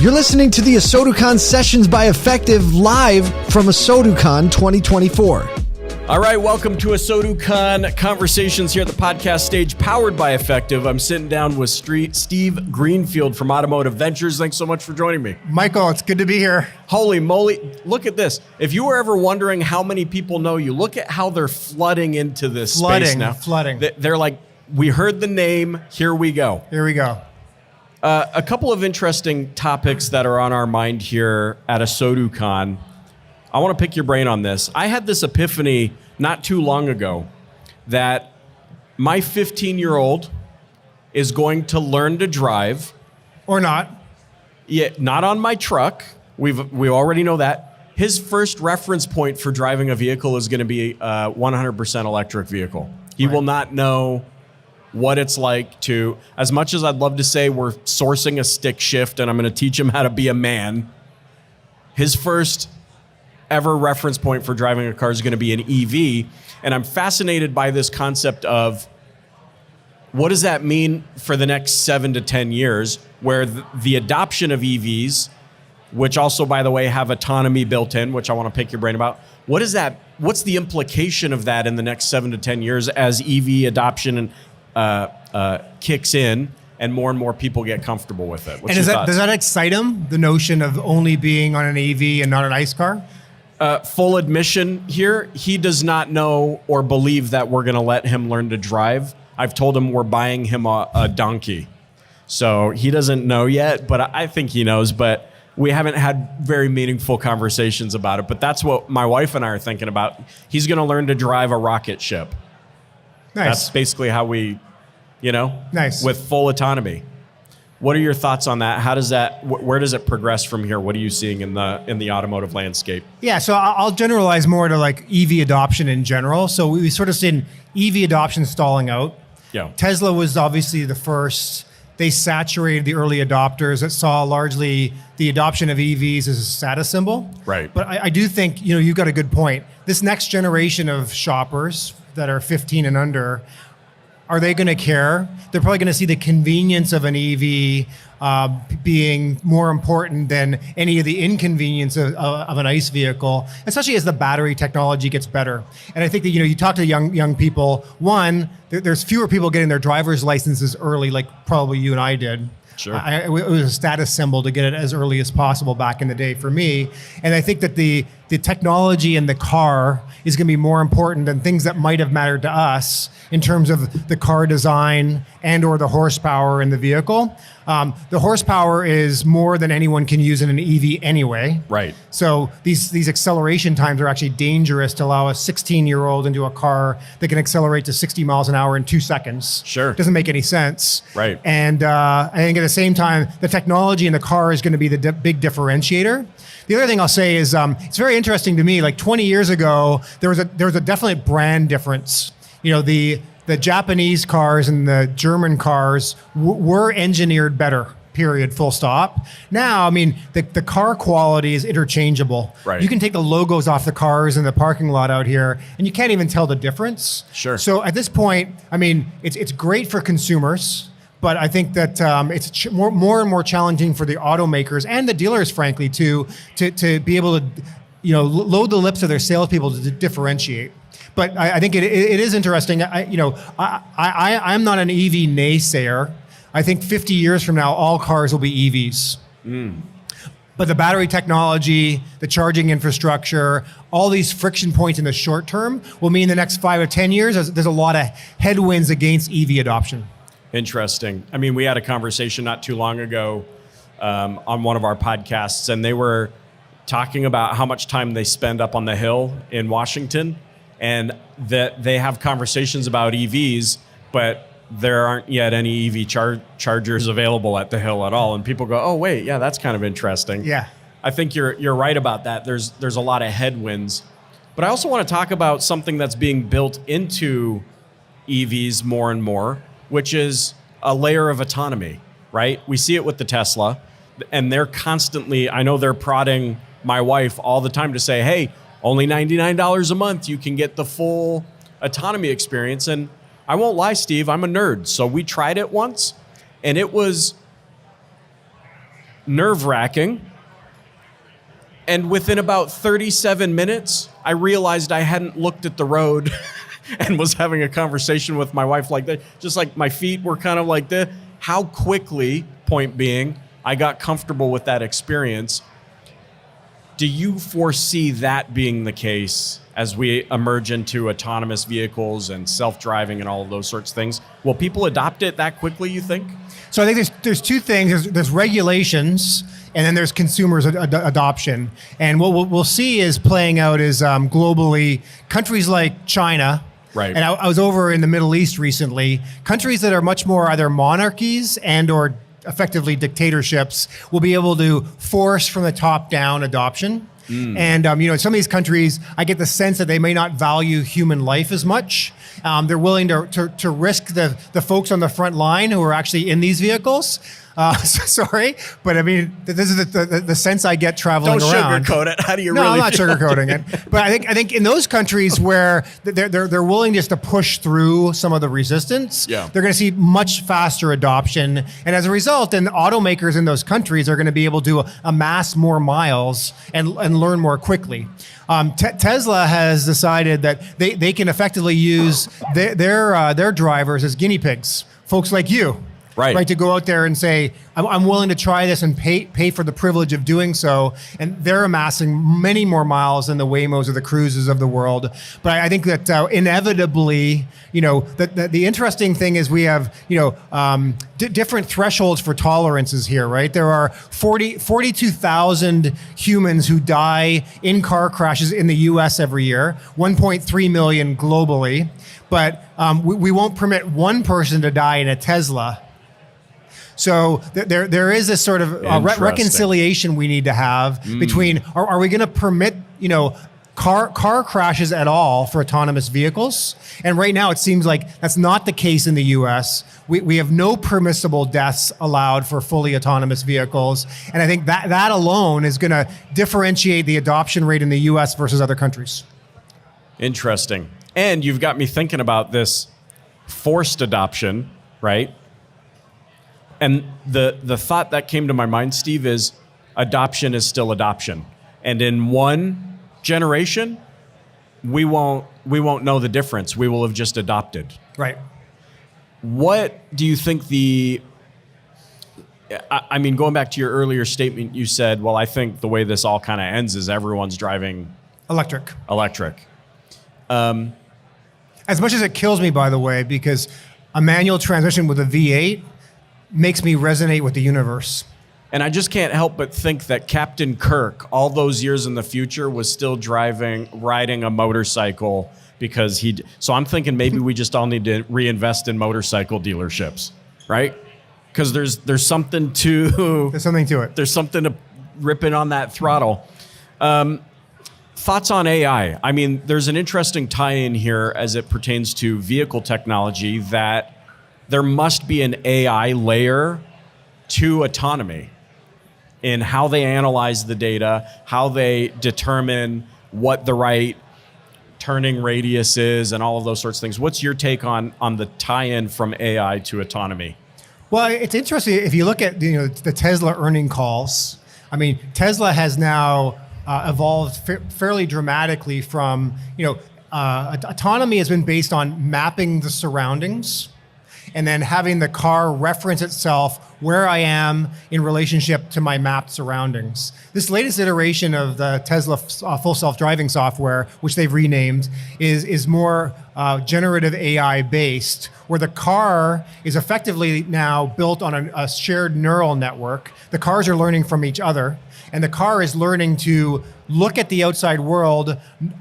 You're listening to the ASOTU CON Sessions by Effective live from ASOTU CON 2024. All right, welcome to ASOTU CON Conversations here at the podcast stage, powered by Effective. I'm sitting down with Steve Greenfield from Automotive Ventures. Thanks so much for joining me. Michael, it's good to be here. Holy moly, look at this. If you were ever wondering how many people know you, look at how they're flooding into this space now. Flooding. They're like, we heard the name, here we go. Here we go. A couple of interesting topics that are on our mind here at ASOTU CON. I want to pick your brain on this. I had this epiphany not too long ago that my 15-year-old is going to learn to drive. Or not. Yeah, not on my truck. We already know that. His first reference point for driving a vehicle is going to be a 100% electric vehicle. He will not know what it's like to, as much as I'd love to say we're sourcing a stick shift and I'm going to teach him how to be a man, his first ever reference point for driving a car is going to be an EV. And I'm fascinated by this concept of what does that mean for the next 7 to 10 years, where the adoption of EVs, which also, by the way, have autonomy built in, which I want to pick your brain about. What's the implication of that in the next 7 to 10 years as EV adoption kicks in and more people get comfortable with it? Does that excite him, the notion of only being on an EV and not an ICE car? Full admission here, he does not know or believe that we're going to let him learn to drive. I've told him we're buying him a donkey. So he doesn't know yet, but I think he knows. But we haven't had very meaningful conversations about it. But that's what my wife and I are thinking about. He's going to learn to drive a rocket ship. Nice. That's basically how we, nice. With full autonomy. What are your thoughts on that? Where does it progress from here? What are you seeing in the automotive landscape? Yeah, so I'll generalize more to like EV adoption in general. So we sort of seen EV adoption stalling out. Yeah. Tesla was obviously the first. They saturated the early adopters that saw largely the adoption of EVs as a status symbol. Right. But I do think, you've got a good point. This next generation of shoppers that are 15 and under, are they going to care? They're probably going to see the convenience of an EV being more important than any of the inconvenience of an ICE vehicle, especially as the battery technology gets better. And I think that, you talk to young people, one, there's fewer people getting their driver's licenses early, like probably you and I did. Sure. It was a status symbol to get it as early as possible back in the day for me. And I think that the technology in the car is going to be more important than things that might have mattered to us in terms of the car design and or the horsepower in the vehicle. The horsepower is more than anyone can use in an EV anyway. Right. So these acceleration times are actually dangerous to allow a 16-year-old into a car that can accelerate to 60 miles an hour in 2 seconds. Sure. Doesn't make any sense. Right. And I think at the same time, the technology in the car is going to be the big differentiator. The other thing I'll say is it's very interesting to me. Like 20 years ago, there was a definite brand difference. The Japanese cars and the German cars were engineered better. Period. Full stop. Now, the car quality is interchangeable. Right. You can take the logos off the cars in the parking lot out here, and you can't even tell the difference. Sure. So at this point, it's great for consumers. But I think that it's more and more challenging for the automakers and the dealers, frankly, to be able to, load the lips of their salespeople to differentiate. But I think it is interesting. I'm not an EV naysayer. I think 50 years from now, all cars will be EVs. But the battery technology, the charging infrastructure, all these friction points in the short term will mean the next 5 or 10 years, there's a lot of headwinds against EV adoption. Interesting. We had a conversation not too long ago on one of our podcasts, and they were talking about how much time they spend up on the Hill in Washington, and that they have conversations about EVs, but there aren't yet any EV chargers available at the Hill at all. And people go, oh, wait, yeah, that's kind of interesting. Yeah. I think you're right about that. There's a lot of headwinds. But I also want to talk about something that's being built into EVs more and more, which is a layer of autonomy, right? We see it with the Tesla, and they're constantly, I know they're prodding my wife all the time to say, hey, only $99 a month, you can get the full autonomy experience. And I won't lie, Steve, I'm a nerd. So we tried it once, and it was nerve-wracking. And within about 37 minutes, I realized I hadn't looked at the road and was having a conversation with my wife like that. Just like my feet were kind of like this. How quickly, point being, I got comfortable with that experience. Do you foresee that being the case as we emerge into autonomous vehicles and self-driving and all of those sorts of things? Will people adopt it that quickly, you think? So I think there's two things. There's regulations, and then there's consumers adoption. And what we'll see is playing out is globally, countries like China, right? And I was over in the Middle East recently. Countries that are much more either monarchies and or effectively dictatorships will be able to force from the top down adoption. And in some of these countries, I get the sense that they may not value human life as much. They're willing to risk the folks on the front line who are actually in these vehicles. Sorry, but I mean, this is the sense I get traveling around. Don't sugarcoat it. How do you No, really I'm not feel? sugarcoating it. But I think in those countries where they're willing just to push through some of the resistance, Yeah. they're going to see much faster adoption. And as a result, then automakers in those countries are going to be able to amass more miles and learn more quickly. Tesla has decided that they can effectively use their drivers as guinea pigs, folks like you. Right, to go out there and say, I'm willing to try this and pay for the privilege of doing so. And they're amassing many more miles than the Waymos or the Cruises of the world. But I think that inevitably, the interesting thing is we have, different thresholds for tolerances here, right? There are 42,000 humans who die in car crashes in the US every year, 1.3 million globally. But we won't permit one person to die in a Tesla. So there is this sort of reconciliation we need to have between, are we going to permit, car crashes at all for autonomous vehicles? And right now it seems like that's not the case in the US. We have no permissible deaths allowed for fully autonomous vehicles. And I think that alone is going to differentiate the adoption rate in the US versus other countries. Interesting. And you've got me thinking about this forced adoption, right? And the thought that came to my mind, Steve, is adoption is still adoption. And in one generation, we won't know the difference. We will have just adopted. Right. What do you think I mean, going back to your earlier statement, you said, well, I think the way this all kind of ends is everyone's driving electric. As much as it kills me, by the way, because a manual transmission with a V8 makes me resonate with the universe. And I just can't help but think that Captain Kirk, all those years in the future, was still riding a motorcycle because so I'm thinking maybe we just all need to reinvest in motorcycle dealerships, right? Because there's something to... There's something to it. There's something to ripping on that throttle. Thoughts on AI? I mean, there's an interesting tie-in here as it pertains to vehicle technology that there must be an AI layer to autonomy in how they analyze the data, how they determine what the right turning radius is, and all of those sorts of things. What's your take on the tie-in from AI to autonomy? Well, it's interesting. If you look at the Tesla earning calls, I mean, Tesla has now evolved fairly dramatically from, autonomy has been based on mapping the surroundings and then having the car reference itself where I am in relationship to my mapped surroundings. This latest iteration of the Tesla full self-driving software, which they've renamed, is more generative AI based, where the car is effectively now built on a shared neural network. The cars are learning from each other, and the car is learning to look at the outside world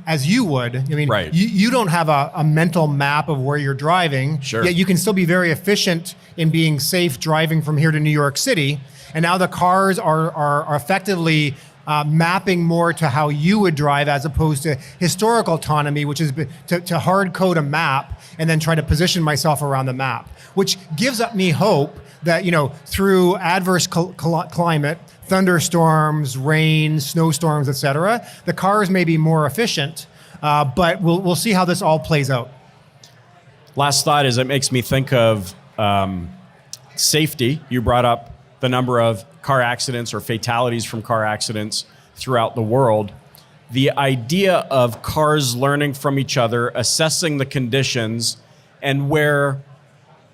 as you would. I mean, right. you don't have a mental map of where you're driving, sure. Yet you can still be very efficient in being safe driving from here to New York City. And now the cars are effectively mapping more to how you would drive as opposed to historical autonomy, which is to hard code a map and then try to position myself around the map, which gives me hope that, through adverse climate, thunderstorms, rain, snowstorms, et cetera, the cars may be more efficient, but we'll see how this all plays out. Last thought is it makes me think of safety. You brought up the number of car accidents or fatalities from car accidents throughout the world. The idea of cars learning from each other, assessing the conditions, and where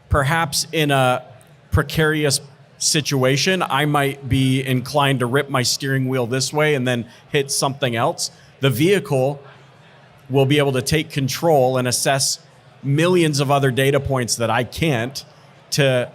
perhaps in a precarious situation, I might be inclined to rip my steering wheel this way and then hit something else. The vehicle will be able to take control and assess millions of other data points that I can't to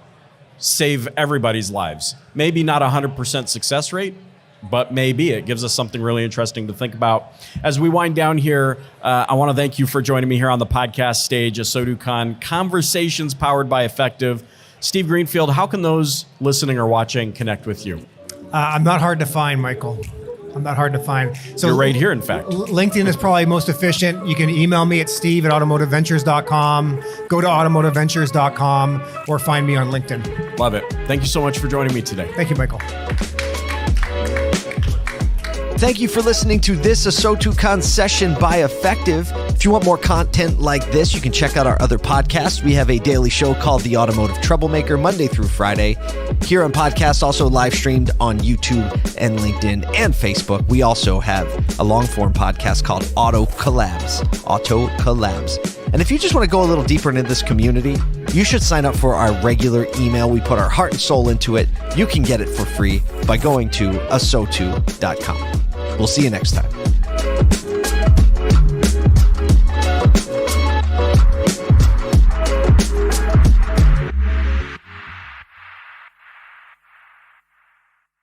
save everybody's lives. Maybe not 100% success rate, but maybe it gives us something really interesting to think about. As we wind down here, I want to thank you for joining me here on the podcast stage, ASOTU CON Conversations powered by Effective. Steve Greenfield, how can those listening or watching connect with you? I'm not hard to find, Michael. I'm not hard to find. So you're right here, in fact. LinkedIn is probably most efficient. You can email me at steve@automotiveventures.com, go to automotiveventures.com, or find me on LinkedIn. Love it. Thank you so much for joining me today. Thank you, Michael. Thank you for listening to this ASOTU CON session by Effective. If you want more content like this, you can check out our other podcasts. We have a daily show called The Automotive Troublemaker, Monday through Friday. Here on podcast, also live streamed on YouTube and LinkedIn and Facebook. We also have a long-form podcast called Auto Collabs. And if you just want to go a little deeper into this community, you should sign up for our regular email. We put our heart and soul into it. You can get it for free by going to asotu.com. We'll see you next time.